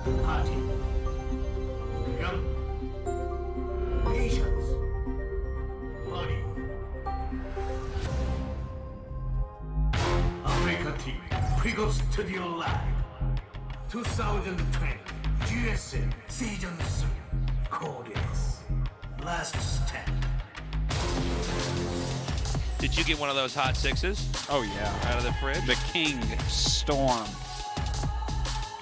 Party. ByuN. Patience. Body. Africa team. Pre-Go Studio Live. 2020 GSL Season 3. Codex. Last stand. Did you get one of those hot sixes Oh, yeah. out of the fridge? The King Storm.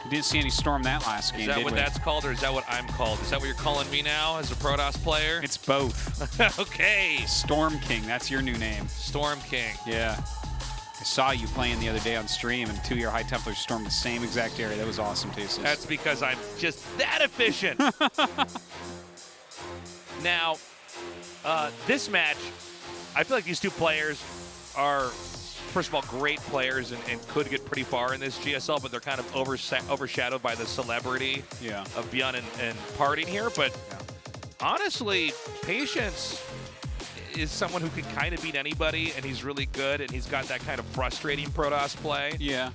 We didn't see any Storm that last game, Is that did what we? that's called, or is that what I'm called? Is that what you're calling me now as a Protoss player? It's both. Okay. Storm King, that's your new name. Storm King. Yeah. I saw you playing the other day on stream, and 2 of your High Templars stormed the same exact area. That was awesome, Tasteless. That's because I'm just that efficient. Now, this match, I feel like these two players are, first of all, great players and could get pretty far in this GSL, but they're kind of overshadowed by the celebrity Yeah. of ByuN and Party here. But honestly, Patience is someone who can kind of beat anybody, and he's really good, and he's got that kind of frustrating Protoss play. Yeah.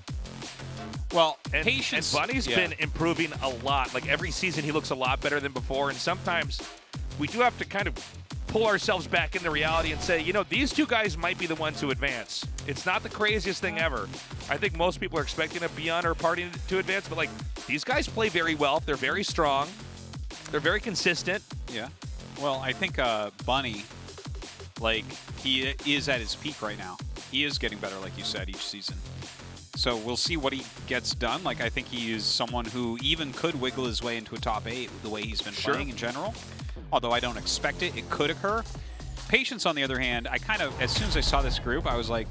Well, And Patience. Bunny's been improving a lot. Like every season, he looks a lot better than before, and sometimes we do have to kind of pull ourselves back into reality and say, you know, these two guys might be the ones to advance. It's not the craziest thing ever. I think most people are expecting a ByuN or Party to advance, but like these guys play very well. They're very strong. They're very consistent. Yeah. Well, I think Bunny, like, he is at his peak right now. He is getting better, like you said, each season. So we'll see what he gets done. Like, I think he is someone who even could wiggle his way into a top 8 the way he's been playing in general. Although I don't expect it. It could occur. Patience, on the other hand, I kind of, as soon as I saw this group, I was like,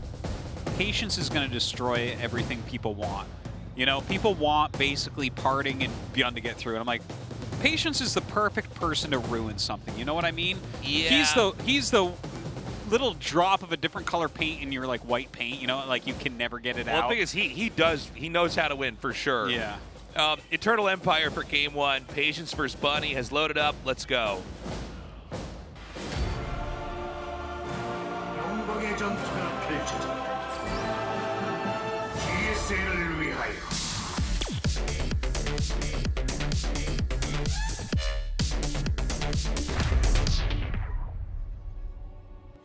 Patience is going to destroy everything people want. You know, people want basically Parting and ByuN to get through. And I'm like, Patience is the perfect person to ruin something. You know what I mean? Yeah. He's the little drop of a different color paint in your like white paint. You know, like you can never get it Well, out. the thing is, he knows how to win for sure. Yeah. Eternal Empire for game 1. Patience versus Bunny has loaded up. Let's go. 영광의 전투가 펼쳐진다. GSL을 위하여.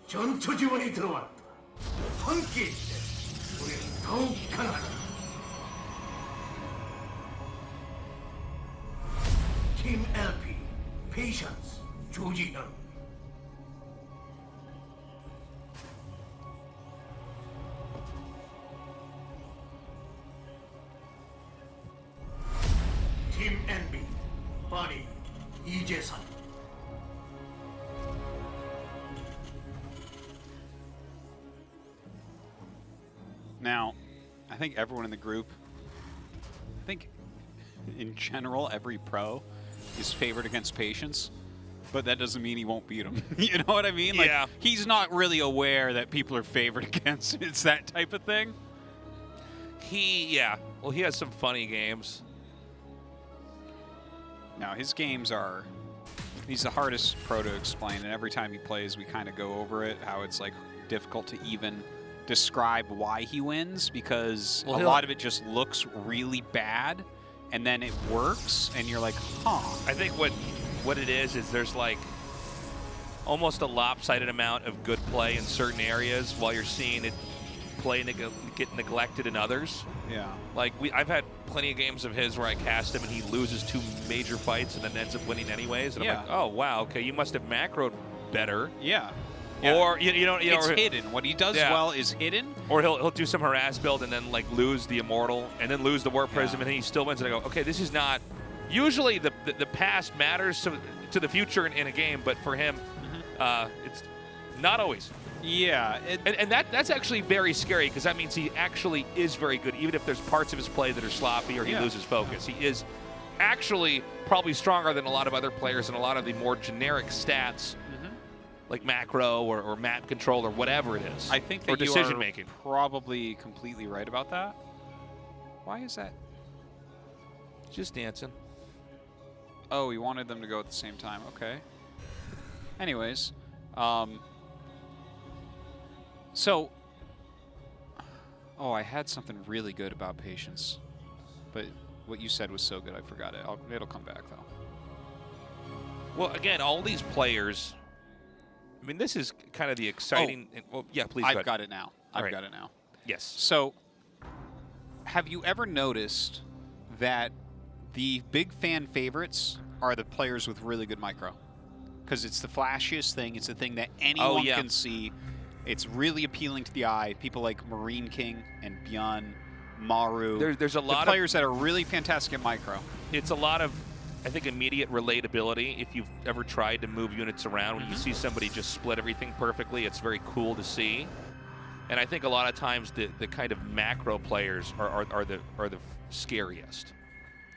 전투 지원이 들어왔다. 함께 우리는 더욱 강하다. 팀 LP, Patience, 조지현. 팀 NB, Bunny, 이재선. Now, I think everyone in the group, I think in general, every pro is favored against Patience, but that doesn't mean he won't beat him. You know what I mean? Like, Yeah. he's not really aware that people are favored against. It's that type of thing. Well, he has some funny games. Now, his games are, he's the hardest pro to explain, and every time he plays, we kind of go over it, how it's like difficult to even describe why he wins, because a lot of it just looks really bad, and then it works, and you're like, huh. I think what it is there's like almost a lopsided amount of good play in certain areas while you're seeing it play get neglected in others. Yeah. Like I've had plenty of games of his where I cast him and he loses 2 major fights and then ends up winning anyways. And I'm like, oh wow, okay, you must have macroed better. Yeah. Or you know, it's hidden. What he does well is hidden. Or he'll do some harass build and then like lose the Immortal and then lose the Warp Prism and then he still wins. And I go, okay, this is not. Usually the past matters to the future in a game, but for him, it's not always. Yeah. And that's actually very scary because that means he actually is very good, even if there's parts of his play that are sloppy or he loses focus. He is actually probably stronger than a lot of other players and a lot of the more generic stats. Like macro or map control or whatever it is. I think that or decision making. Probably completely right about that. Why is that? Just dancing. Oh, he wanted them to go at the same time. Okay. Anyways, so, oh, I had something really good about Patience, but what you said was so good. I forgot it. It'll come back though. Well, again, all these players. I mean, this is kind of the exciting. Well, yeah, please. I've got it now. All I've right. got it now. Yes. So, have you ever noticed that the big fan favorites are the players with really good micro? Because it's the flashiest thing. It's the thing that anyone can see. It's really appealing to the eye. People like Marine King and ByuN, Maru. There's a lot of players that are really fantastic at micro. It's a lot of, I think, immediate relatability. If you've ever tried to move units around, when you see somebody just split everything perfectly, it's very cool to see. And I think a lot of times the kind of macro players are the scariest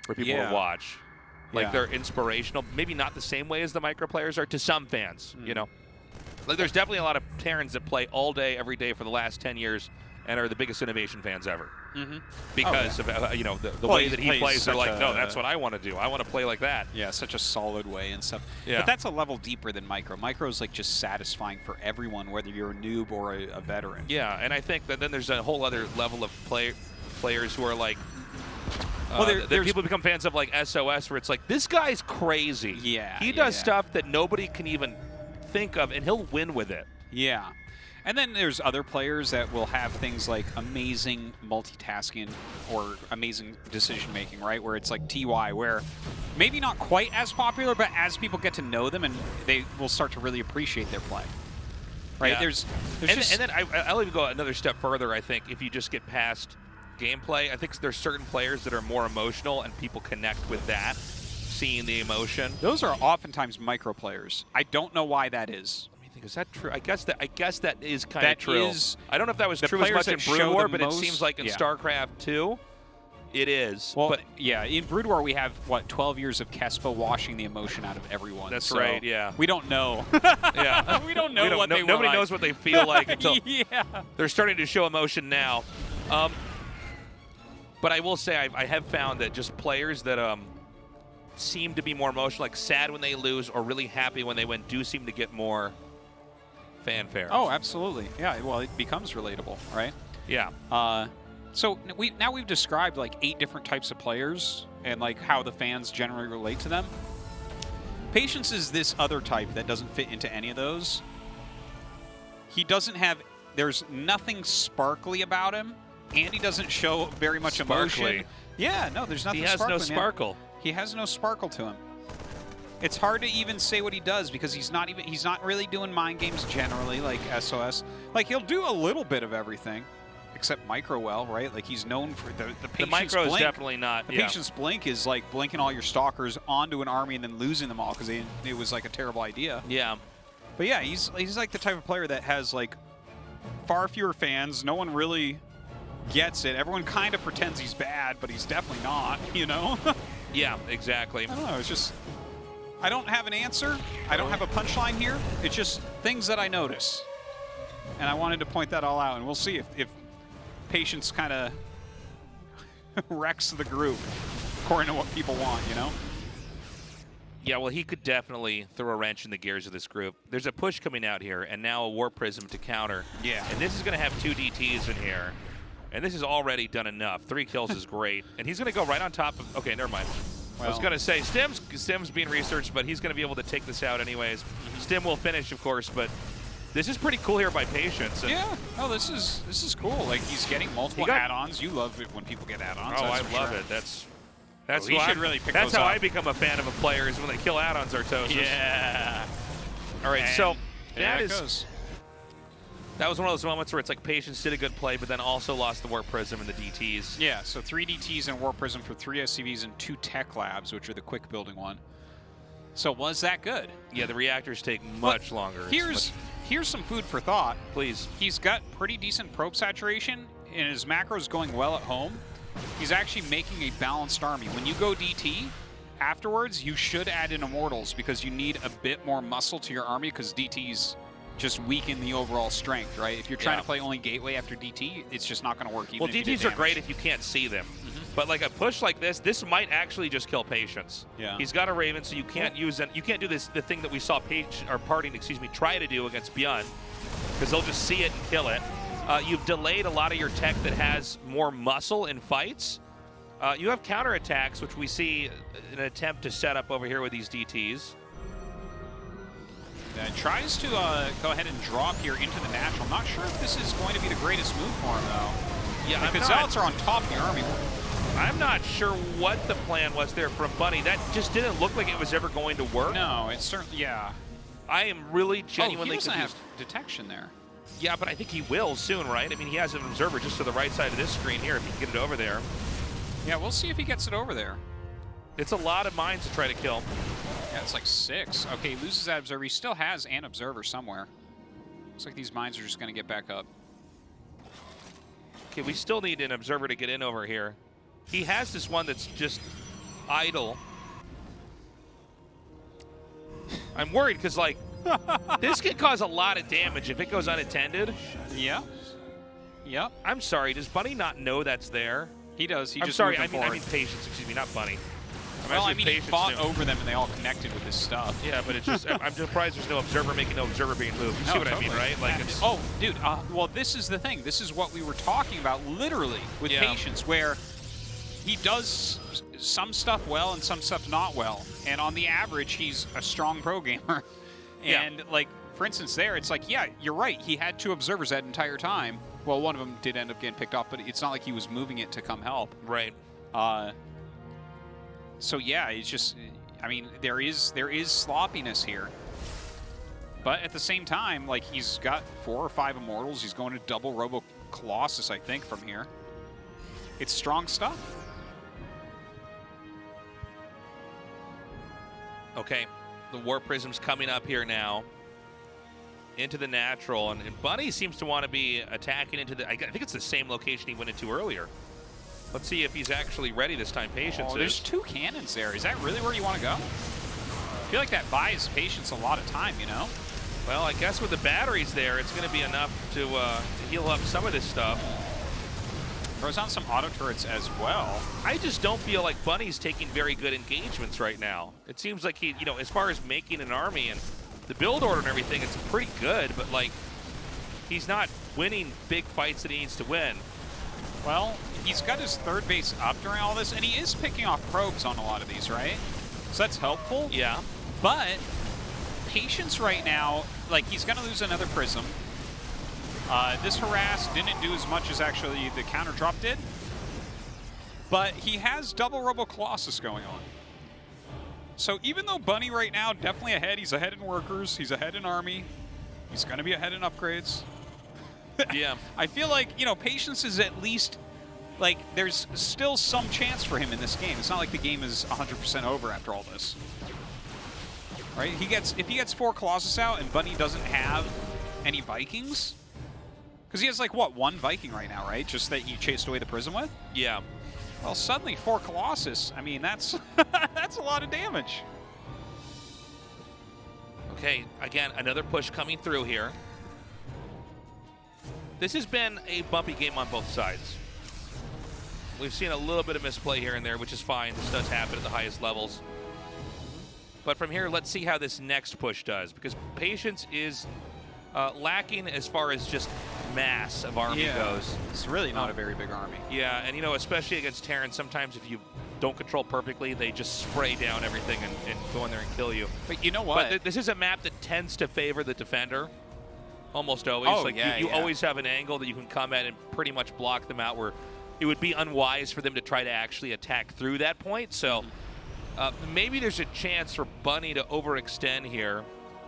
for people to watch. Like they're inspirational, maybe not the same way as the micro players are to some fans, you know. Like there's definitely a lot of Terrans that play all day, every day for the last 10 years and are the biggest innovation fans ever. Because of, you know, the way that he plays, they're like, no, that's what I want to do. I want to play like that. Yeah, such a solid way and stuff. Yeah. But that's a level deeper than micro. Micro is like just satisfying for everyone, whether you're a noob or a veteran. Yeah, and I think that then there's a whole other level of players who are like, people become fans of like SOS, where it's like, this guy's crazy. Yeah. He does stuff that nobody can even think of, and he'll win with it. Yeah. And then there's other players that will have things like amazing multitasking or amazing decision-making, right? Where it's like TY, where maybe not quite as popular, but as people get to know them, and they will start to really appreciate their play. Right? Yeah. And then I'll even go another step further, I think, if you just get past gameplay. I think there's certain players that are more emotional, and people connect with that, seeing the emotion. Those are oftentimes micro players. I don't know why that is. Is that true? I guess that is kind of true. I don't know if that was the true as much in that Brood War, but most, it seems like in StarCraft 2, it is. Well, but yeah, in Brood War we have, what, 12 years of Kespa washing the emotion out of everyone. That's so right, yeah. We don't know. Yeah. We don't know what they were Nobody like. knows what they feel like until yeah. they're starting to show emotion now. But I will say I have found that just players that seem to be more emotional, like sad when they lose or really happy when they win, do seem to get more fanfare. Oh, absolutely. Yeah, well, it becomes relatable, right? Yeah. So now we've described like 8 different types of players and like how the fans generally relate to them. Patience is this other type that doesn't fit into any of those. He doesn't have, there's nothing sparkly about him, and he doesn't show very much emotion. Yeah, no, there's nothing sparkly. He has no sparkle. He has no sparkle to him. It's hard to even say what he does because he's not really doing mind games generally like SOS. Like he'll do a little bit of everything, except micro well, right? Like he's known for the patience The micro blink. is definitely not. The patience blink is like blinking all your stalkers onto an army and then losing them all because it was like a terrible idea. Yeah. But yeah, he's like the type of player that has like far fewer fans. No one really gets it. Everyone kind of pretends he's bad, but he's definitely not. You know? Yeah, exactly. I don't know. It's just. I don't have an answer. I don't have a punchline here. It's just things that I notice. And I wanted to point that all out. And we'll see if Patience kind of wrecks the group according to what people want, you know? Yeah, well, he could definitely throw a wrench in the gears of this group. There's a push coming out here, and now a War Prism to counter. Yeah. And this is going to have 2 DTs in here. And this has already done enough. 3 kills is great. And he's going to go right on top of... Okay, never mind. Well, I was going to say, Stim's being researched, but he's going to be able to take this out anyways. Stim will finish, of course, but this is pretty cool here by Patience. Yeah. Oh, this is cool. Like, he's getting multiple add-ons. You love it when people get add-ons. Oh, I love it. That's he should really pick That's those how up. I become a fan of a player, is when they kill add-ons or toes. Yeah. All right, so that goes. That was one of those moments where it's like Patience did a good play, but then also lost the Warp Prism and the DTs. Yeah, so 3 DTs and Warp Prism for 3 SCVs and 2 Tech Labs, which are the quick building one. So was that good? Yeah, the reactors take much longer. Here's some food for thought. Please. He's got pretty decent probe saturation, and his macro's going well at home. He's actually making a balanced army. When you go DT, afterwards, you should add in Immortals because you need a bit more muscle to your army because DTs just weaken the overall strength, right? If you're trying to play only Gateway after DT, it's just not going to work. Even well, DTs are great if you can't see them. But like a push like this might actually just kill Patience. Yeah. He's got a Raven, so you can't use it. You can't do this. The thing that we saw Parting, try to do against ByuN, because they'll just see it and kill it. You've delayed a lot of your tech that has more muscle in fights. You have counterattacks, which we see an attempt to set up over here with these DTs. Tries to go ahead and drop here into the natural. I'm not sure if this is going to be the greatest move for him, though. Yeah, like the Zealots are on top of the army. I'm not sure what the plan was there from Bunny. That just didn't look like it was ever going to work. No, it's certainly, yeah. I am really genuinely he doesn't confused. have detection there. Yeah, but I think he will soon, right? I mean, he has an observer just to the right side of this screen here if he can get it over there. Yeah, we'll see if he gets it over there. It's a lot of mines to try to kill. Yeah, it's like 6. Okay, he loses that observer. He still has an observer somewhere. Looks like these mines are just going to get back up. Okay, we still need an observer to get in over here. He has this one that's just idle. I'm worried because, like, this could cause a lot of damage if it goes unattended. Yeah. Yep. I'm sorry, does Bunny not know that's there? He does. He I'm just sorry, moved I him mean Patience, excuse me, not Bunny. Well, I mean, he Patience fought too. over them and they all connected with his stuff. Yeah, but it's just, I'm surprised there's no observer making no observer being moved. You see what totally. I mean, right? Like, it's, oh, dude, well, this is the thing. This is what we were talking about, literally, with Patience, where he does some stuff well and some stuff not well. And on the average, he's a strong pro gamer. And, like, for instance, there, it's like, yeah, you're right. He had 2 observers that entire time. Well, one of them did end up getting picked off, but it's not like he was moving it to come help. Right. So, yeah, it's just, I mean, there is sloppiness here. But at the same time, like, he's got 4 or 5 immortals. He's going to double Robo Colossus, I think, from here. It's strong stuff. Okay, the War Prism's coming up here now. Into the natural, and Bunny seems to want to be attacking into the, I think it's the same location he went into earlier. Let's see if he's actually ready this time. Patience There's 2 cannons there. Is that really where you want to go? I feel like that buys Patience a lot of time, you know? Well, I guess with the batteries there, it's going to be enough to heal up some of this stuff. Throws on some auto turrets as well. I just don't feel like Bunny's taking very good engagements right now. It seems like he, you know, as far as making an army and the build order and everything, it's pretty good, but, like, he's not winning big fights that he needs to win. Well, he's got his 3rd base up during all this, and he is picking off probes on a lot of these, right? So that's helpful. Yeah. But Patience right now, like, he's going to lose another prism. This harass didn't do as much as actually the counter drop did. But he has double Robo Colossus going on. So even though Bunny right now definitely ahead, he's ahead in workers, he's ahead in army, he's going to be ahead in upgrades. Yeah. I feel like, you know, Patience is at least, like, there's still some chance for him in this game. It's not like the game is 100% over after all this. Right? If he gets 4 Colossus out and Bunny doesn't have any Vikings, because he has, like, what, 1 Viking right now, right? Just that he chased away the Prism with? Yeah. Well, suddenly 4 Colossus, I mean, that's that's a lot of damage. Okay, again, another push coming through here. This has been a bumpy game on both sides. We've seen a little bit of misplay here and there, which is fine. This does happen at the highest levels. But from here, let's see how this next push does, because Patience is lacking as far as just mass of army goes. It's really not a very big army. Yeah, and, you know, especially against Terran, sometimes if you don't control perfectly, they just spray down everything and go in there and kill you. But you know what? But this is a map that tends to favor the defender. Almost always. Oh, like yeah, you always have an angle that you can come at and pretty much block them out, where it would be unwise for them to try to actually attack through that point. So maybe there's a chance for Bunny to overextend here.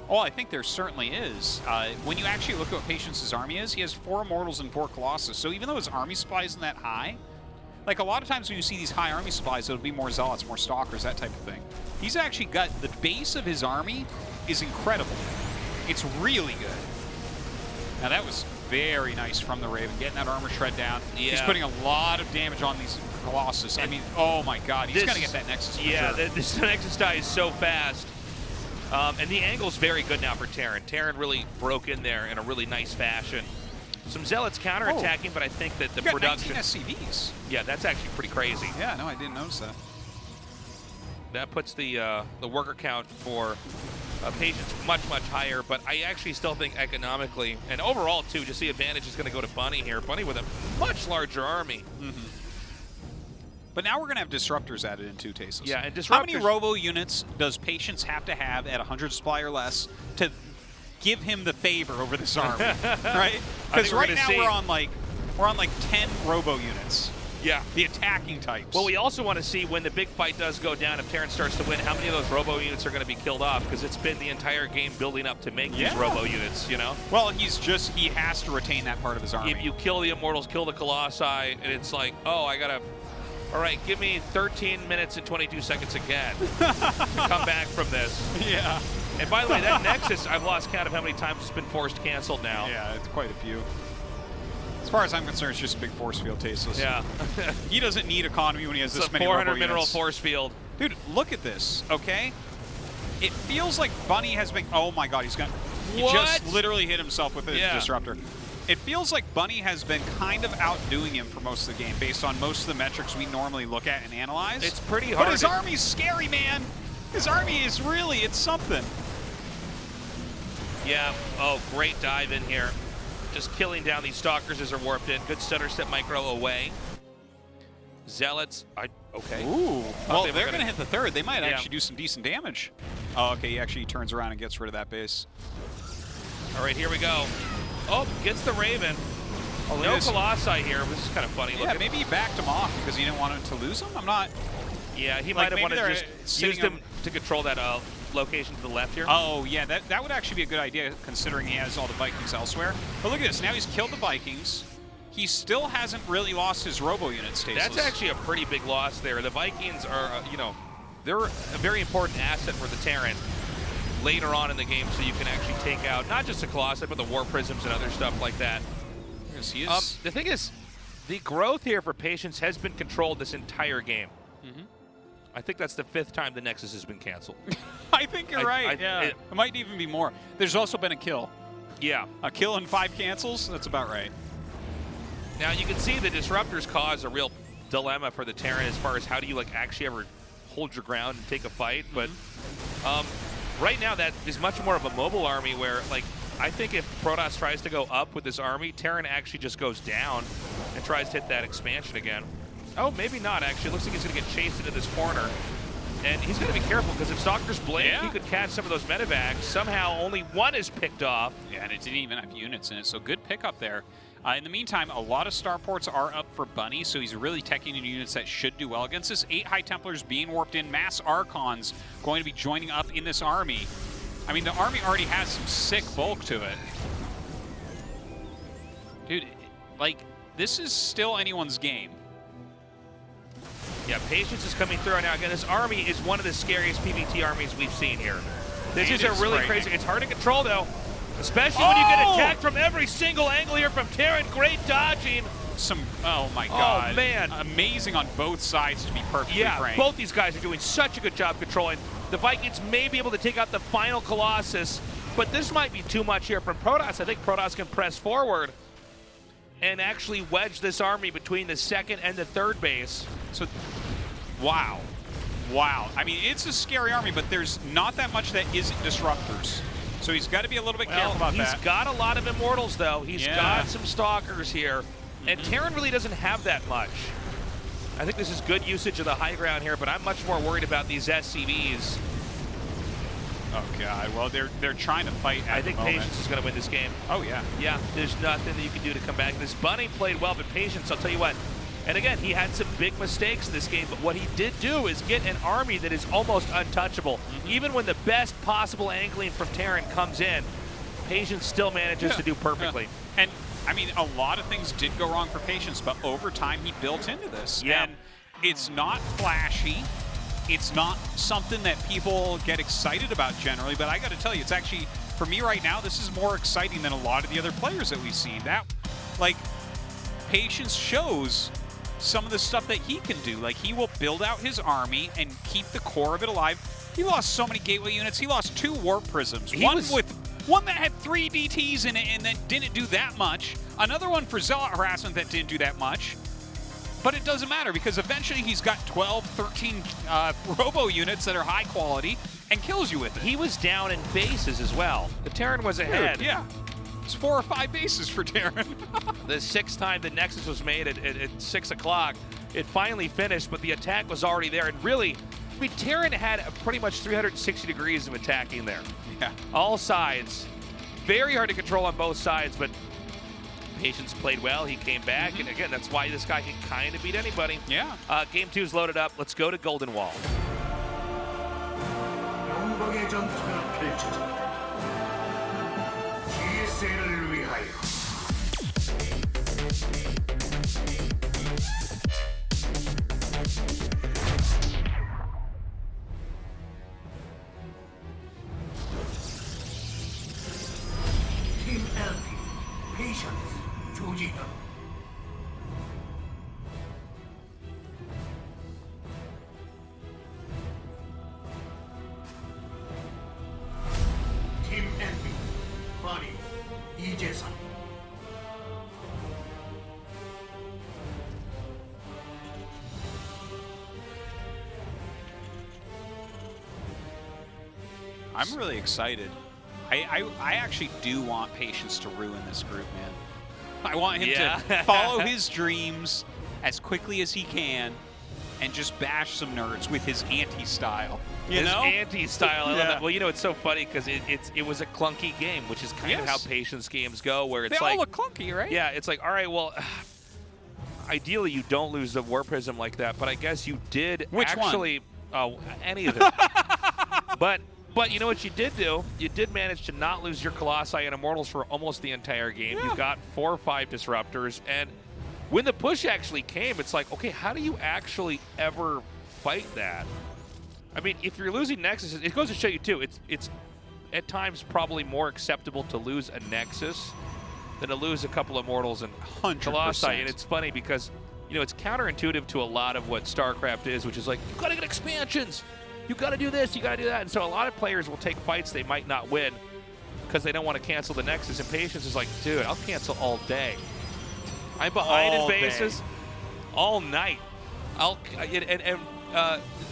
Oh, I think there certainly is. When you actually look at what Patience's army is, he has 4 Immortals and 4 Colossus. So even though his army supply isn't that high, like a lot of times when you see these high army supplies, it'll be more Zealots, more Stalkers, that type of thing. He's actually got, the base of his army is incredible. It's really good. Now that was very nice from the Raven, getting that armor shred down. Yeah. He's putting a lot of damage on these Colossus. I mean, oh my god, he's going to get that Nexus. Yeah, this Nexus die is so fast. And the angle's very good now for Terran. Terran really broke in there in a really nice fashion. Some Zealots counterattacking, but I think that the production... 19 SCVs. Yeah, that's actually pretty crazy. Yeah, no, I didn't notice that. That puts the worker count for Patience much, much higher, but I actually still think economically, and overall too, just the advantage is going to go to Bunny here. Bunny with a much larger army. But now we're going to have disruptors added into Tasteless. Yeah, and How many disruptors- robo units does Patience have to have at 100 supply or less to give him the favor over this army, right? Because we're right gonna now see- we're on like 10 robo units. Yeah. The attacking types. Well, we also want to see when the big fight does go down, if Terran starts to win, how many of those robo units are going to be killed off, because it's been the entire game building up to make these robo units, you know? Well, he has to retain that part of his army. If you kill the Immortals, kill the Colossi, and it's like, oh, I got to, all right, give me 13 minutes and 22 seconds again to come back from this. Yeah. And by the way, that Nexus, I've lost count of how many times it's been forced canceled now. Yeah, it's quite a few. As far as I'm concerned, it's just a big force field, Tasteless. Yeah. He doesn't need economy when he has It's this a many 400 robo mineral units. force field. Dude, look at this, okay? It feels like Bunny has been... Oh my god, he just literally hit himself with a disruptor. It feels like Bunny has been kind of outdoing him for most of the game based on most of the metrics we normally look at and analyze. It's pretty hard. But his army's scary, man. His army is really, it's something. Yeah. Oh, great dive in here. Just killing down these Stalkers as they're warped in. Good stutter step micro away. Zealots. Okay. Ooh. Well, they were they're going to hit the third. They might Yeah. actually do some decent damage. Oh, okay. He actually turns around and gets rid of that base. All right, here we go. Oh, gets the Raven. Oh, No Colossi here. This is kind of funny looking. Yeah, maybe he backed him off because he didn't want him to lose him. I'm not... Yeah, he Like, might have wanted to maybe just they're used sitting him to control that location to the left here. Oh, yeah, that would actually be a good idea considering he has all the Vikings elsewhere. But look at this. Now he's killed the Vikings. He still hasn't really lost his robo unit status. That's actually a pretty big loss there. The Vikings are, you know, they're a very important asset for the Terran later on in the game, so you can actually take out not just the Colossi, but the War Prisms and other stuff like that. Yes, he is. The thing is, the growth here for Patience has been controlled this entire game. I think that's the 5th time the Nexus has been canceled. I think you're right. Yeah, it might even be more. There's also been a kill. Yeah. A kill and 5 cancels? That's about right. Now you can see the disruptors cause a real dilemma for the Terran as far as how do you like actually ever hold your ground and take a fight. But right now that is much more of a mobile army where like I think if Protoss tries to go up with this army, Terran actually just goes down and tries to hit that expansion again. Oh, maybe not actually. It looks like he's going to get chased into this corner. And he's going to be careful because if Stalkers blink, he could catch some of those medevacs. Somehow only one is picked off. Yeah, and it didn't even have units in it, so good pickup there. In the meantime, a lot of starports are up for Bunny, so he's really teching in units that should do well against this. 8 High Templars being warped in, Mass Archons going to be joining up in this army. I mean, the army already has some sick bulk to it. Dude, like, this is still anyone's game. Yeah, Patience is coming through right now. Again, this army is one of the scariest PvT armies we've seen here. This is a really crazy. It's hard to control, though, especially when you get attacked from every single angle here from Terran. Great dodging. Oh my god. Oh, man. Amazing on both sides, to be perfectly frank. Both these guys are doing such a good job controlling. The Vikings may be able to take out the final Colossus, but this might be too much here from Protoss. I think Protoss can press forward and actually wedge this army between the 2nd and the 3rd base. So, wow. Wow. I mean, it's a scary army, but there's not that much that isn't disruptors. So he's got to be a little bit careful about that. He's got a lot of Immortals, though. He's got some Stalkers here. And Terran really doesn't have that much. I think this is good usage of the high ground here, but I'm much more worried about these SCVs. Oh, God. Well, they're trying to fight at I think the moment. Patience is going to win this game. Oh, yeah. Yeah, there's nothing that you can do to come back. This Bunny played well, but Patience, I'll tell you what. And again, he had some big mistakes in this game, but what he did do is get an army that is almost untouchable. Even when the best possible angling from Terran comes in, Patience still manages to do perfectly. And, I mean, a lot of things did go wrong for Patience, but over time he built into this. Yeah. And it's not flashy. It's not something that people get excited about generally, but I got to tell you, it's actually, for me right now, this is more exciting than a lot of the other players that we've seen. That, like, Patience shows some of the stuff that he can do. Like, he will build out his army and keep the core of it alive. He lost so many gateway units. He lost 2 warp prisms. One that had 3 DTs in it and that didn't do that much. Another one for zealot harassment that didn't do that much. But it doesn't matter because eventually he's got 12, 13 robo units that are high quality and kills you with it. He was down in bases as well. The Terran was ahead. Dude, yeah. It's 4 or 5 bases for Terran. The 6th time the Nexus was made at 6 o'clock, it finally finished, but the attack was already there. And really, I mean, Terran had pretty much 360 degrees of attacking there. Yeah. All sides. Very hard to control on both sides, but Patience played well. He came back, and again, that's why this guy can kind of beat anybody. Yeah. Game 2 is loaded up. Let's go to Golden Wall. 영광의 전투가 펼쳐진다. GSL을 위하여. 팀 LP, Patience, 조지현. 팀 NB, 버니, 이재선. I'm really excited. I actually do want Patience to ruin this group, man. I want him to follow his dreams as quickly as he can and just bash some nerds with his anti-style. You His know? anti-style. I love that. Well, you know, it's so funny because it was a clunky game, which is kind of how Patience games go, where it's they like... all look clunky, right? Yeah, it's like, all right, well... Ideally, you don't lose the War Prism like that, but I guess you did actually... Oh, any of it. But you know what you did do? You did manage to not lose your Colossi and Immortals for almost the entire game. Yeah. You got 4 or 5 Disruptors, and when the push actually came, it's like, okay, how do you actually ever fight that? I mean, if you're losing Nexus, it goes to show you, too, it's at times probably more acceptable to lose a Nexus than to lose a couple of Immortals and 100%. Colossi. And it's funny because, you know, it's counterintuitive to a lot of what StarCraft is, which is like, you gotta get expansions! You got to do this, you got to do that. And so a lot of players will take fights they might not win because they don't want to cancel the Nexus. And Patience is like, dude, I'll cancel all day. I'm behind in bases all night.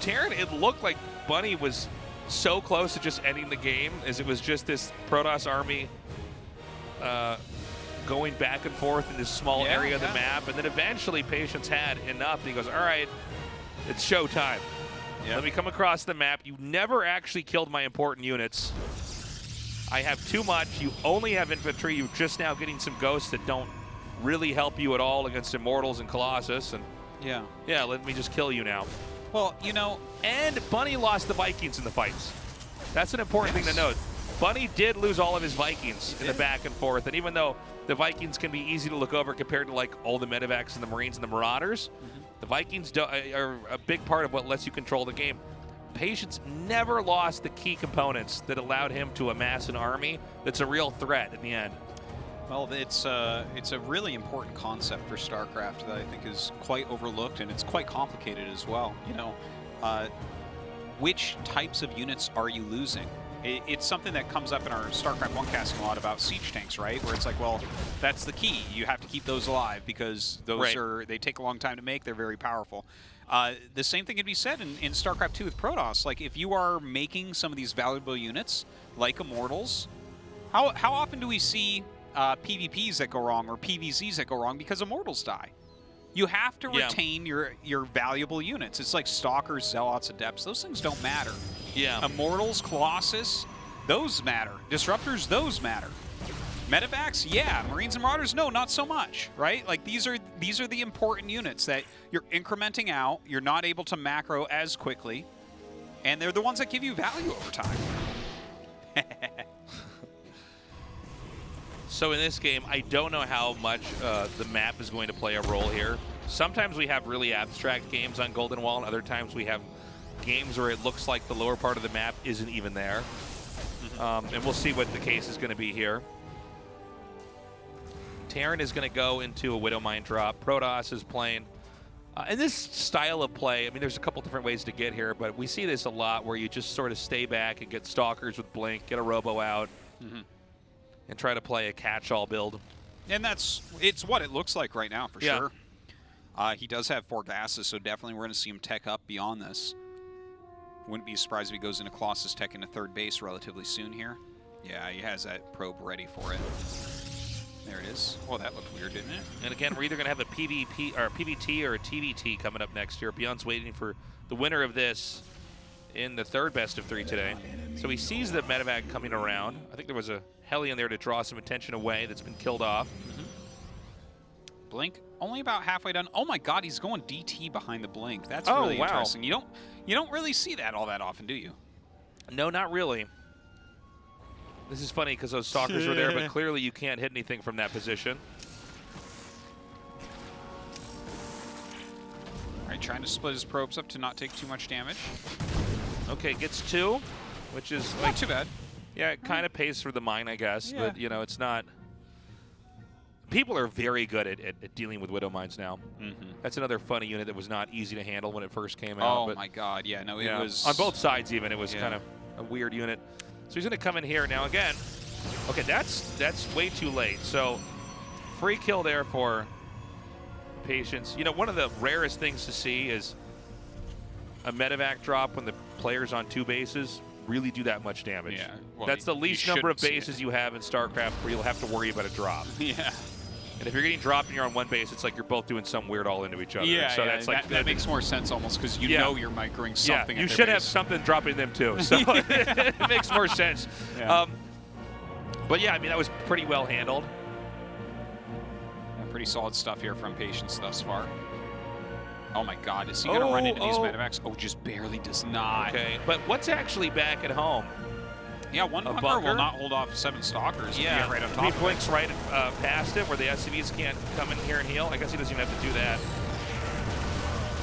Terran, it looked like Bunny was so close to just ending the game as it was just this Protoss army going back and forth in this small area of the map. And then eventually Patience had enough. And he goes, all right, it's showtime. Yep. Let me come across the map. You never actually killed my important units. I have too much. You only have infantry. You're just now getting some ghosts that don't really help you at all against Immortals and Colossus. And yeah, let me just kill you now. Well, you know, and Bunny lost the Vikings in the fights. That's an important thing to note. Bunny did lose all of his Vikings in the back and forth. And even though the Vikings can be easy to look over compared to like all the medevacs and the Marines and the Marauders, the Vikings are a big part of what lets you control the game. Patience never lost the key components that allowed him to amass an army that's a real threat in the end. well, it's a really important concept for StarCraft that I think is quite overlooked, and it's quite complicated as well. You know, which types of units are you losing? It's something that comes up in our StarCraft 1 casting a lot about siege tanks, right? Where it's like, well, that's the key. You have to keep those alive because those they take a long time to make. They're very powerful. The same thing can be said in StarCraft 2 with Protoss. Like, if you are making some of these valuable units, like Immortals, how often do we see PvPs that go wrong or PvZs that go wrong because Immortals die? You have to retain your valuable units. It's like Stalkers, Zealots, Adepts. Those things don't matter. Yeah. Immortals, Colossus, those matter. Disruptors, those matter. Medevacs, yeah. Marines and Marauders, no, not so much, right? Like, these are the important units that you're incrementing out. You're not able to macro as quickly, and they're the ones that give you value over time. So in this game, I don't know how much the map is going to play a role here. Sometimes we have really abstract games on Golden Wall, and other times we have games where it looks like the lower part of the map isn't even there. And we'll see what the case is going to be here. Terran is going to go into a Widowmine drop. Protoss is playing. And this style of play, I mean, there's a couple different ways to get here, but we see this a lot where you just sort of stay back and get Stalkers with Blink, get a Robo out, and try to play a catch-all build. And it's what it looks like right now, for sure. He does have 4 gases, so definitely we're going to see him tech up beyond this. Wouldn't be surprised if he goes into Colossus tech into 3rd base relatively soon here. Yeah, he has that probe ready for it. There it is. Oh, that looked weird, didn't it? And again, we're either going to have a PvP or a PvT or a TvT coming up next year. ByuN's waiting for the winner of this in the third best of 3 today. So he sees the medevac coming around. I think there was a heli in there to draw some attention away that's been killed off. Blink only about halfway done. Oh my God, he's going DT behind the blink. That's Oh, really wow. interesting. You don't really see that all that often, do you? No, not really. This is funny because those stalkers were there, but clearly you can't hit anything from that position. All right, trying to split his probes up to not take too much damage. Okay, gets 2, which is like, Not too bad. yeah, it kind of pays for the mine, I guess, Yeah. but you know, it's not. People are very good at dealing with Widow Mines now. That's another funny unit that was not easy to handle when it first came out. Oh but my God, yeah, no, it yeah, was on both sides even. It was Yeah. kind of a weird unit. So he's going to come in here now again. Okay, that's way too late. So free kill there for Patience. You know, one of the rarest things to see is a medevac drop when the player's on 2 bases really do that much damage. Yeah, well, that's the you least number of shouldn't see bases you have in StarCraft where you'll have to worry about a drop. Yeah. And if you're getting dropped and you're on 1 base, it's like you're both doing some weird all into each other. Yeah, so yeah, that's like that makes more sense almost because you Yeah. know you're microing something. Yeah, you at their should have base. something dropping them too. So it makes more sense. Yeah. But yeah, I mean, that was pretty well handled. Yeah, pretty solid stuff here from Patience thus far. Oh my God, is he going to run into these medevacs? Oh, just barely does not. Okay, but what's actually back at home? Yeah, one A bunker bunker? will not hold off 7 stalkers. Yeah, right on he top of it. blinks right past it where the SCVs can't come in here and heal. I guess he doesn't even have to do that.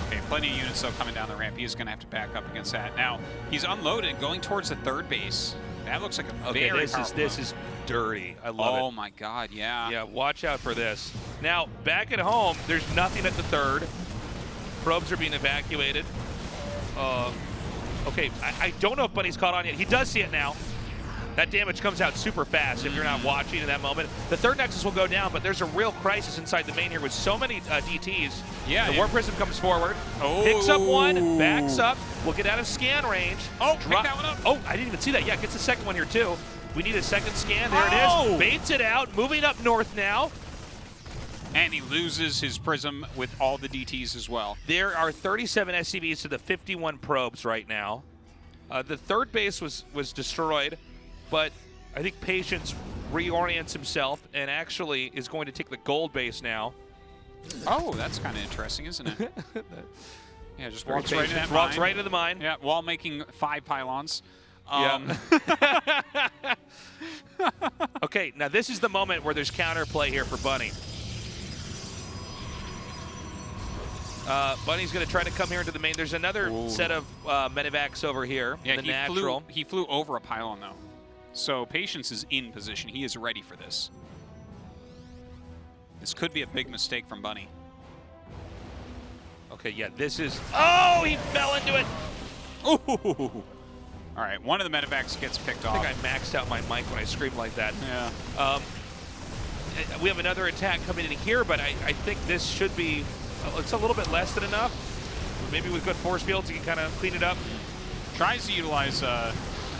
Okay, plenty of units though coming down the ramp. He is going to have to back up against that. Now he's unloaded, going towards the 3rd base. That looks like a Okay, very this powerful is dirty. I love it. Oh my God, yeah. Yeah, watch out for this. Now, back at home, there's nothing at the 3rd. Probes are being evacuated. Okay, I don't know if Bunny's caught on yet. He does see it now. That damage comes out super fast if you're not watching in that moment. The 3rd Nexus will go down, but there's a real crisis inside the main here with so many DTs. Yeah, The War Prism comes forward, Oh. picks up 1, backs up, will get out of scan range. Oh, pick that one up. Oh, I didn't even see that. Yeah, gets the 2nd one here too. We need a 2nd scan. There it Oh. is. Baits it out, moving up north now. And he loses his prism with all the DTs as well. There are 37 SCVs to the 51 probes right now. The 3rd base was destroyed, but I think Patience reorients himself and actually is going to take the gold base now. Oh, that's kind of interesting, isn't it? Yeah, just walks Very right into that patient. Walks mine. right into the mine. Yeah, while making 5 pylons. Okay, now this is the moment where there's counterplay here for Bunny. Bunny's going to try to come here into the main. There's another set of medevacs over here. Yeah, the natural. he flew over a pylon though. So Patience is in position. He is ready for this. This could be a big mistake from Bunny. Okay, yeah, this is. Oh, he fell into it. Ooh. All right, one of the medevacs gets picked off. I think I maxed out my mic when I screamed like that. Yeah. We have another attack coming in here, but I think this should be. It's a little bit less than enough. Maybe with good force fields, you can kind of clean it up. Tries to utilize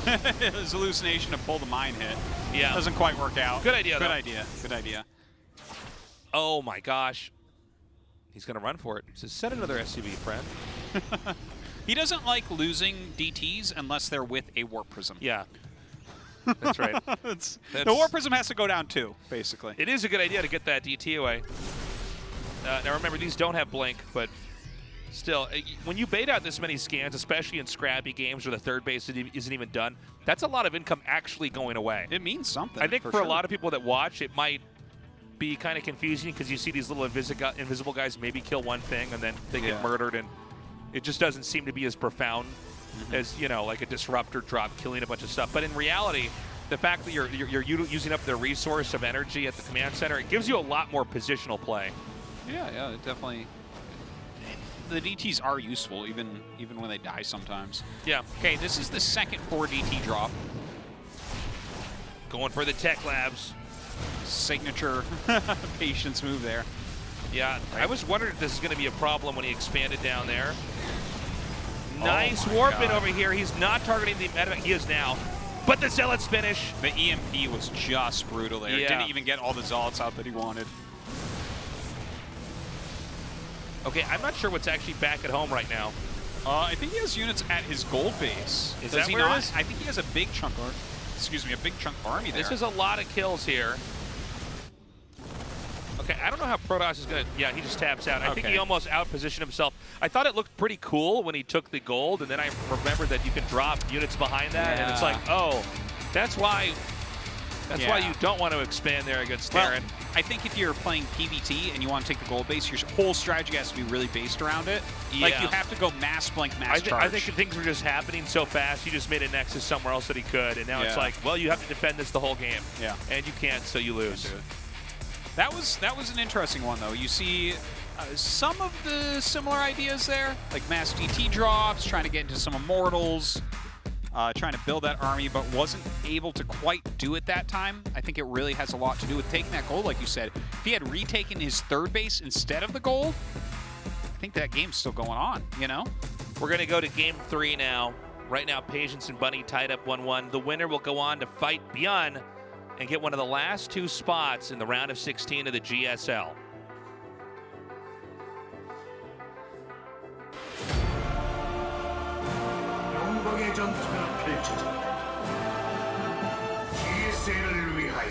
his hallucination to pull the mine hit. Yeah. Doesn't quite work out. Good idea, Good though. idea. Good idea. Oh my gosh. He's going to run for it. He says, send another SCV, friend. He doesn't like losing DTs unless they're with a warp prism. Yeah. That's right. The warp prism has to go down too, basically. It is a good idea to get that DT away. Now remember, these don't have blink, but still, when you bait out this many scans, especially in scrappy games where the 3rd base isn't even done, that's a lot of income actually going away. It means something. I think for sure. a lot of people that watch, it might be kind of confusing because you see these little invisible guys maybe kill one thing and then they get murdered, and it just doesn't seem to be as profound as, you know, like a disruptor drop killing a bunch of stuff. But in reality, the fact that you're using up the resource of energy at the command center, it gives you a lot more positional play. Yeah, it definitely. The DTs are useful, even when they die sometimes. Yeah. Okay, this is the 2nd 4 DT drop. Going for the tech labs. Signature Patience move there. Yeah, I was wondering if this is going to be a problem when he expanded down there. Oh Nice my warp in God. over here. He's not targeting the medevac. He is now. But the Zealots finish. The EMP was just brutal there. Yeah. Didn't even get all the Zealots out that he wanted. Okay, I'm not sure what's actually back at home right now. I think he has units at his gold base. Is Does that he where it not? is? I think he has a big chunk, a big chunk army there. This is a lot of kills here. Okay, I don't know how Protoss is going to... Yeah, he just taps out. I think Okay. he almost out-positioned himself. I thought it looked pretty cool when he took the gold, and then I remembered that you can drop units behind that, and it's Yeah. like, oh, that's why Yeah. you don't want to expand there against Well, Terran. I think if you're playing PvT and you want to take the gold base, your whole strategy has to be really based around it. Like, Yeah. you have to go mass blank, mass charge. I think things were just happening so fast, he just made a nexus somewhere else that he could, and now it's Yeah. like, well, you have to defend this the whole game. Yeah. And you can't, so you lose. Can't do it. That was an interesting one, though. You see some of the similar ideas there, like mass DT drops, trying to get into some Immortals, trying to build that army, but wasn't able to quite do it that time. I think it really has a lot to do with taking that gold, like you said. If he had retaken his third base instead of the gold, I think that game's still going on, you know? We're going to go to game 3 now. Right now, Patience and Bunny tied up 1-1. The winner will go on to fight ByuN and get one of the last 2 spots in the round of 16 of the GSL. 영광의 전투가 펼쳐진다. GSL을 위하여.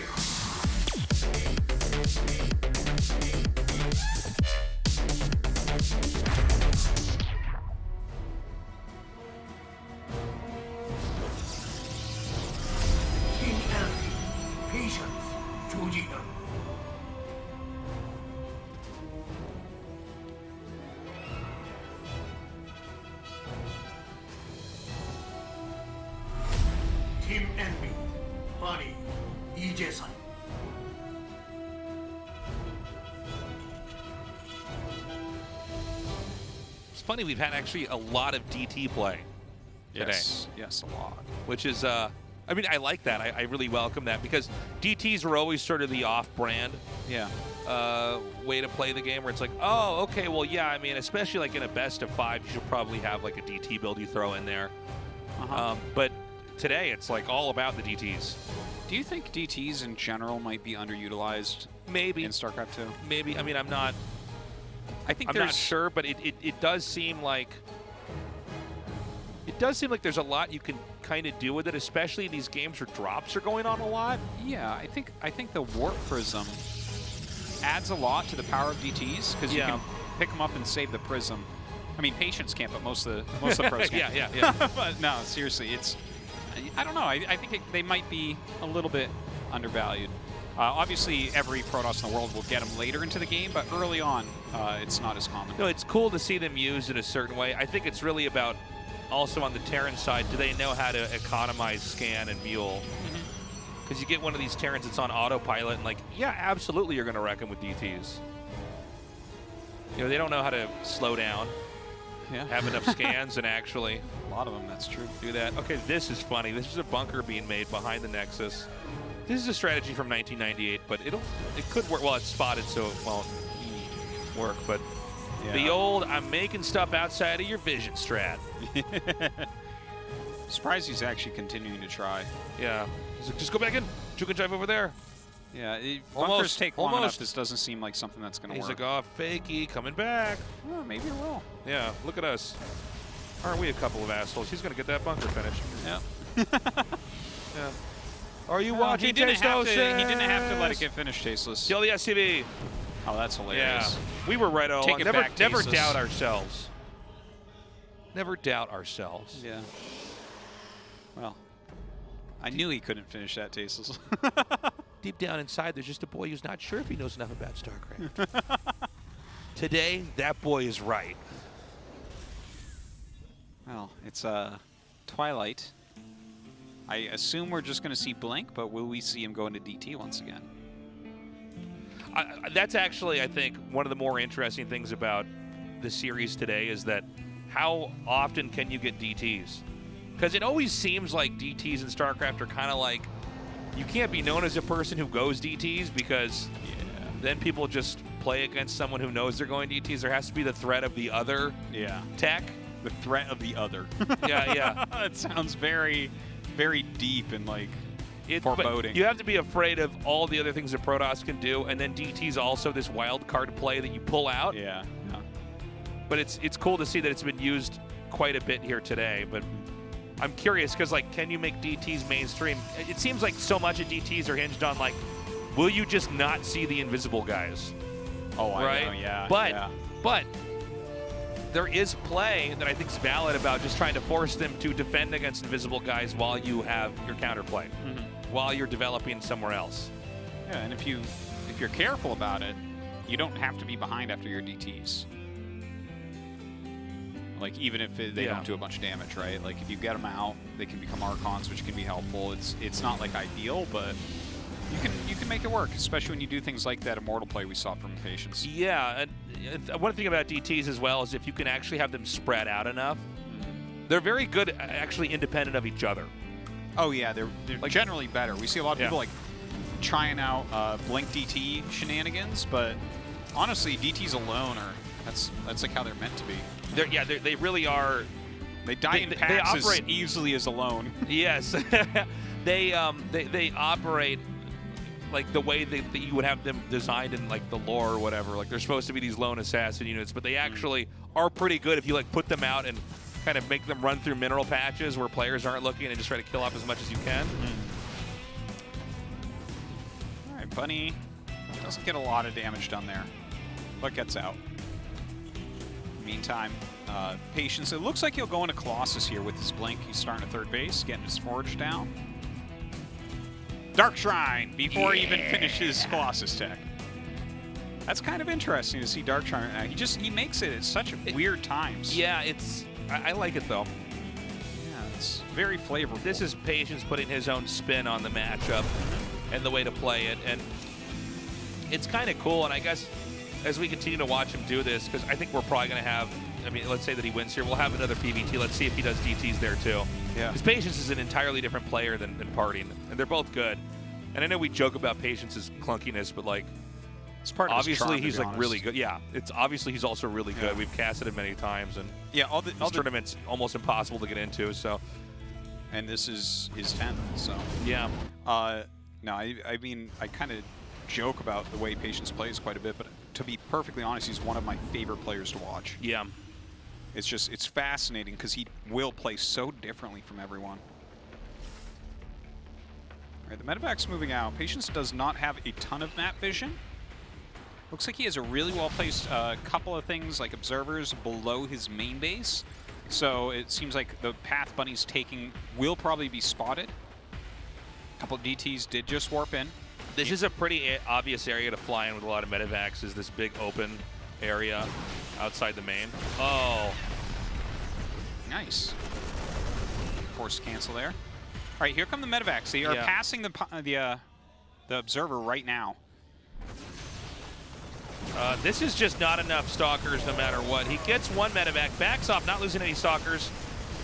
팀 LP, 페이션스, 조지현. 팀 NB, 버니, 이재선. It's funny, we've had actually a lot of DT play today, Yes, a lot. which is, I mean, I like that. I really welcome that because DTs were always sort of the off-brand Yeah. way to play the game where it's like, oh, okay, well, yeah, I mean, especially like in a best of 5, you should probably have like a DT build you throw in there. But today, it's like all about the DTs. Do you think DTs in general might be underutilized Maybe. in StarCraft 2? Maybe. I mean, I'm not I'm not sure, but it does seem like there's a lot you can kind of do with it, especially in these games where drops are going on a lot. Yeah, I think the Warp Prism adds a lot to the power of DTs because you can pick them up and save the Prism. I mean, Patience can't, but most of the pros can. yeah. But no, seriously, I don't know. I think they might be a little bit undervalued. Obviously, every Protoss in the world will get them later into the game, but early on, it's not as common. No, it's cool to see them used in a certain way. I think it's really about also on the Terran side, do they know how to economize Scan and Mule? Because you get one of these Terrans that's on autopilot and like, yeah, absolutely you're going to wreck them with DTs. You know, they don't know how to slow down, have enough scans, and actually A lot of them, that's true. do that. Okay, this is funny. This is a bunker being made behind the Nexus. This is a strategy from 1998, but it could work. Well, it's spotted, so it won't work. But the old "I'm making stuff outside of your vision" strat. Surprised he's actually continuing to try. Yeah, he's like, just go back in. You can drive over there. Yeah, Almost, bunkers take long enough. almost. This doesn't seem like something that's going to He's work. like, oh, fakey, coming back. Oh, maybe it will. Yeah, look at us. Aren't we a couple of assholes? He's going to get that bunker finished. Yeah. Yeah. Are you Well, watching he didn't have to let it Tasteless? get finished tasteless. Kill the SCV. Oh, that's Yeah, hilarious. we were right all Take along. it Never, back, never Tasteless. doubt ourselves. Never doubt ourselves. Yeah. Well, I knew he couldn't finish that tasteless. Deep down inside, there's just a boy who's not sure if he knows enough about StarCraft. Today, that boy is right. Well, it's Twilight. I assume we're just going to see Blink, but will we see him go into DT once again? That's actually, I think, one of the more interesting things about the series today is that how often can you get DTs? Because it always seems like DTs in StarCraft are kind of like, you can't be known as a person who goes DTs because then people just play against someone who knows they're going DTs. There has to be the threat of the other tech. The threat of the other. Yeah. It sounds very, very deep and like But foreboding. you have to be afraid of all the other things that Protoss can do, and then DT's also this wild card play that you pull out. Yeah. But it's cool to see that it's been used quite a bit here today. But I'm curious because, like, can you make DTs mainstream? It seems like so much of DTs are hinged on, like, will you just not see the invisible guys? Oh, I right? know, yeah. But there is play that I think is valid about just trying to force them to defend against invisible guys while you have your counterplay, while you're developing somewhere else. Yeah, and if you're careful about it, you don't have to be behind after your DTs. Like, even if they don't do a bunch of damage, right? Like, if you get them out, they can become Archons, which can be helpful. It's not, like, ideal, but you can make it work, especially when you do things like that Immortal play we saw from Patience. Yeah, and one thing about DTs as well is if you can actually have them spread out enough, they're very good, actually independent of each other. Oh, yeah, they're like, generally better. We see a lot of people, like, trying out Blink DT shenanigans, but honestly, DTs alone are, that's like how they're meant to be. They really are. They die in packs as easily as alone. Yes, they operate like the way that you would have them designed in like the lore or whatever. Like they're supposed to be these lone assassin units, but they actually are pretty good if you like put them out and kind of make them run through mineral patches where players aren't looking and just try to kill off as much as you can. All right, Bunny doesn't get a lot of damage done there, but gets out. Meantime, Patience, it looks like he'll go into Colossus here with his Blink. He's starting at third base, getting his Forge down. Dark Shrine before he even finishes Colossus tech. That's kind of interesting to see Dark Shrine. He makes it at such weird times. Yeah, I like it though. Yeah, it's very flavorful. This is Patience putting his own spin on the matchup and the way to play it, and it's kind of cool. And I guess as we continue to watch him do this, because I think we're probably going to have, I mean, let's say that he wins here, we'll have another PVT. Let's see if he does DTs there too. Yeah. Because Patience is an entirely different player than Parting, and they're both good. And I know we joke about Patience's clunkiness, but like, it's part of his charm, obviously he's like honest. really good. Yeah, it's obviously he's also really good. We've casted him many times, and all the tournaments almost impossible to get into. So, and this is his 10th. So yeah. No, I mean, I kind of joke about the way Patience plays quite a bit, but to be perfectly honest, he's one of my favorite players to watch. Yeah. It's fascinating because he will play so differently from everyone. All right, the medevac's moving out. Patience does not have a ton of map vision. Looks like he has a really well-placed couple of things like observers below his main base. So it seems like the path Bunny's taking will probably be spotted. A couple of DTs did just warp in. This is a pretty obvious area to fly in with a lot of medevacs, is this big open area outside the main. Oh. Nice. Force cancel there. All right, here come the medevacs. They are passing the observer right now. This is just not enough stalkers no matter what. He gets one medevac, backs off, not losing any stalkers.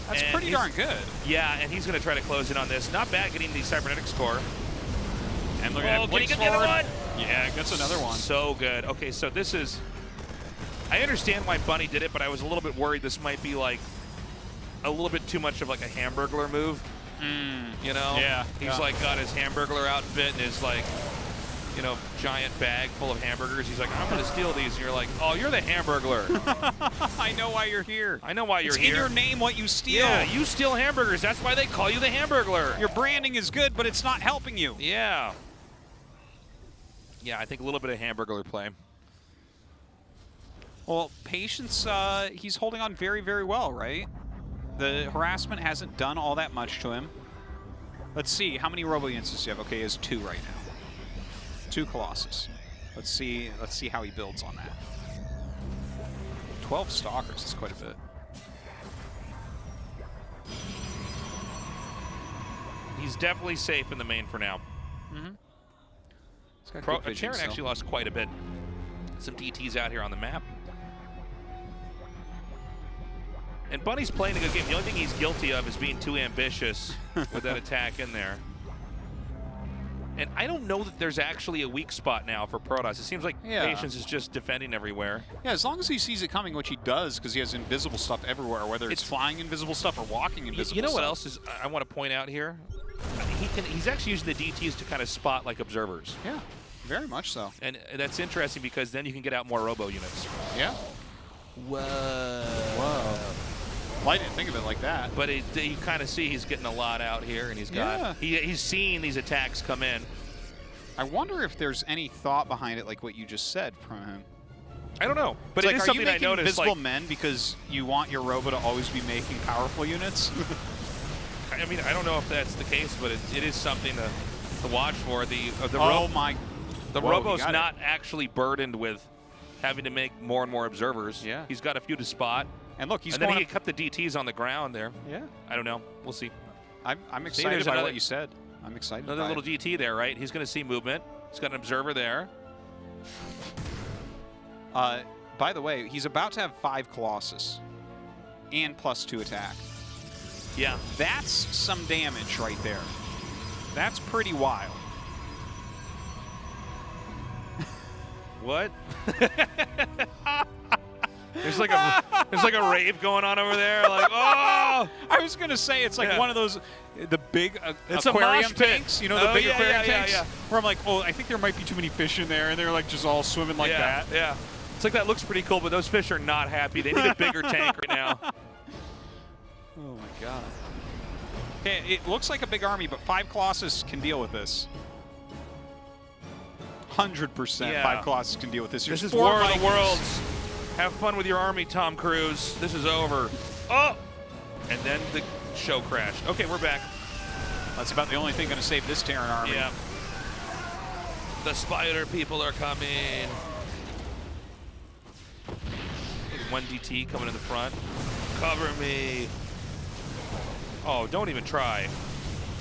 That's pretty darn good. Yeah, and he's going to try to close in on this. Not bad getting the cybernetics core. And look at that. Can he get the other one? Yeah, gets another one. So good. Okay, so this is... I understand why Bunny did it, but I was a little bit worried this might be like a little bit too much of like a Hamburglar move. You know? Yeah. He's like got his Hamburglar outfit and his like, you know, giant bag full of hamburgers. He's like, I'm going to steal these. And you're like, oh, you're the Hamburglar. I know why you're here. I know why you're here. It's in your name what you steal. Yeah, you steal hamburgers. That's why they call you the Hamburglar. Your branding is good, but it's not helping you. Yeah. Yeah, I think a little bit of Hamburglar play. Well, Patience, he's holding on very, very well, right? The harassment hasn't done all that much to him. Let's see, how many Robo units does he have? Okay, he has 2 right now. 2 Colossus. Let's see how he builds on that. 12 Stalkers is quite a bit. He's definitely safe in the main for now. Charon actually lost quite a bit. Some DTs out here on the map. And Bunny's playing a good game. The only thing he's guilty of is being too ambitious with that attack in there. And I don't know that there's actually a weak spot now for Protoss. It seems like Yeah. Patience is just defending everywhere. Yeah, as long as he sees it coming, which he does, because he has invisible stuff everywhere, whether it's flying invisible stuff or walking invisible You know stuff. what else is I want to point out here? He's actually using the DTs to kind of spot like observers. Yeah, very much so. And that's interesting because then you can get out more robo units. Yeah. Whoa. Whoa. Well, I didn't think of it like that. But you kind of see he's getting a lot out here, and he's got he's seeing these attacks come in. I wonder if there's any thought behind it, like what you just said from him. I don't know, but It's it is like, something are I you making noticed. invisible Like, men because you want your robo to always be making powerful units? I mean, I don't know if that's the case, but it is something to watch for. The Whoa, robo's he got not actually burdened with having to make more and more observers. Yeah. He's got a few to spot. And look, he's and then going he can cut the DTs on the ground there. Yeah. I don't know. We'll see. I'm there's excited by another- what you said. I'm excited Another by little it. DT there, right? He's going to see movement. He's got an observer there. By the way, he's about to have 5 Colossus and +2 attack. Yeah. That's some damage right there. That's pretty wild. What? There's like a rave going on over there. Like, oh! I was gonna say it's like one of those, the big It's a aquarium mosh pit. tanks. You know, the big yeah, aquarium yeah, tanks. yeah. Where I'm like, oh, I think there might be too many fish in there, and they're like just all swimming like that. Yeah. It's like that looks pretty cool, but those fish are not happy. They need a bigger tank right now. Oh my god. Okay, it looks like a big army, but 5 Colossus can deal with this. 100% Yeah. 5 Colossus can deal with this. This There's is 4 War of Vikings. the Worlds. Have fun with your army, Tom Cruise. This is over. Oh! And then the show crashed. Okay, we're back. That's about the only thing going to save this Terran army. Yeah. The spider people are coming. One DT coming in the front. Cover me. Oh, don't even try.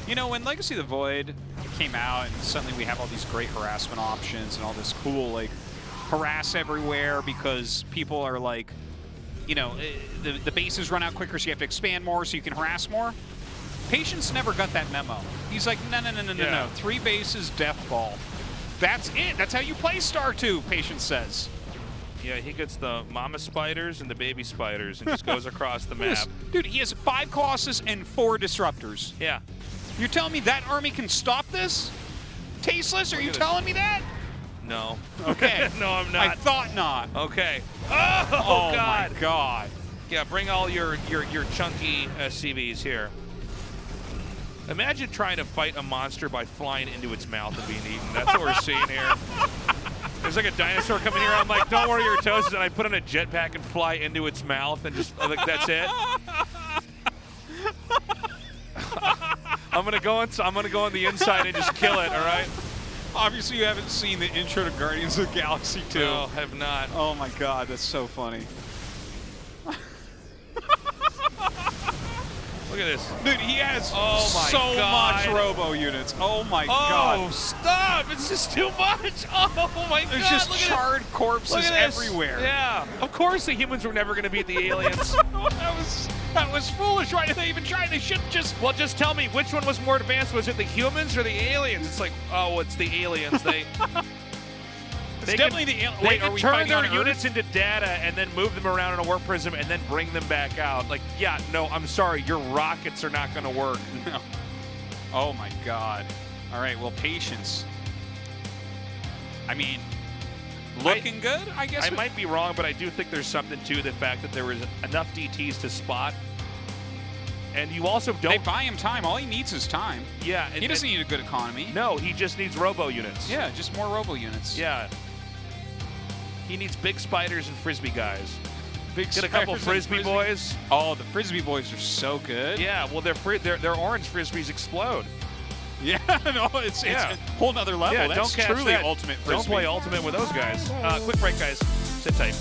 You know, when Legacy of the Void came out and suddenly we have all these great harassment options and all this cool, like, harass everywhere because people are like, you know, the bases run out quicker so you have to expand more so you can harass more. Patience never got that memo. He's like, no. 3 bases, death ball. That's it. That's how you play Star 2, Patience says. Yeah, he gets the mama spiders and the baby spiders and just goes across the map. Dude, he has 5 Colossus and 4 Disruptors. Yeah. You're telling me that army can stop this? Tasteless, are you telling me that? No. Okay. No, I'm not. I thought not. Okay. Oh God. my God. Yeah, bring all your chunky SCVs here. Imagine trying to fight a monster by flying into its mouth and being eaten. That's what we're seeing here. There's like a dinosaur coming here. I'm like, don't worry, you're toasted. And I put on a jetpack and fly into its mouth and just like that's it. I'm gonna go on the inside and just kill it. All right. Obviously, you haven't seen the intro to Guardians of the Galaxy 2. No, have not. Oh my God, that's so funny. Look at this. Dude, he has so God. much robo units. Oh my Oh, God. stop! It's just too much. Oh my God! There's just look at charred this. corpses Look at this. everywhere. Yeah. Of course, the humans were never going to beat the aliens. that was foolish, right? They even tried. They should just. Well, just tell me which one was more advanced. Was it the humans or the aliens? It's like, oh, it's the aliens. They definitely the aliens. They Wait, can are we turn fighting their on Earth? units into data and then move them around in a warp prism and then bring them back out. Like, yeah, no, I'm sorry, your rockets are not going to work. No. Oh my God. All right, well, Patience. I mean, looking good, I guess. I might be wrong, but I do think there's something to the fact that there was enough DTs to spot. And you also don't. They buy him time. All he needs is time. Yeah. He doesn't need a good economy. No, he just needs robo units. Yeah, just more robo units. Yeah. He needs big spiders and frisbee guys. Get a couple frisbee boys. Oh, the frisbee boys are so good. Yeah, well, their orange frisbees explode. Yeah, no, it's a whole nother level. Yeah, That's don't catch truly that. ultimate frisbee. Don't play ultimate with those guys. Quick break, guys. Sit tight.